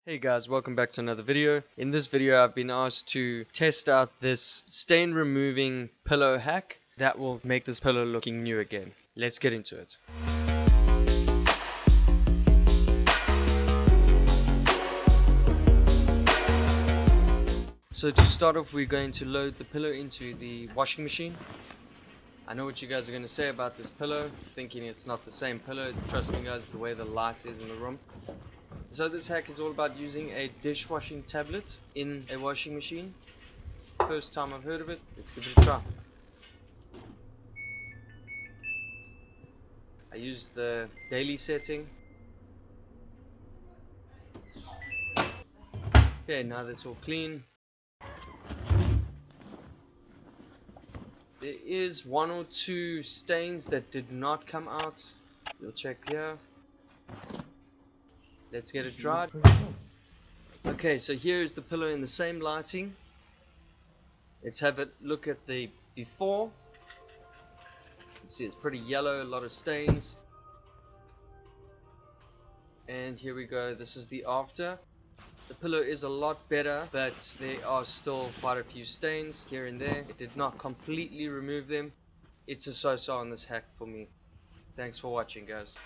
Hey guys, welcome back to another video. In this video I've been asked to test out this stain removing pillow hack that will make this pillow looking new again. Let's get into it. So to start off, we're going to load the pillow into the washing machine. I know what you guys are going to say about this pillow, thinking it's not the same pillow. Trust me guys, the way the light is in the room. So this hack is all about using a dishwashing tablet in a washing machine. First time I've heard of it, let's give it a try. I used the daily setting. Okay, now that's all clean. There is one or two stains that did not come out. We'll check here. Let's get it dried. Okay, so here is the pillow in the same lighting. Let's have a look at the before. You see it's pretty yellow, a lot of stains. And here we go, this is the after. The pillow is a lot better, but there are still quite a few stains here and there. It did not completely remove them. It's a so-so on this hack for me. Thanks for watching, guys.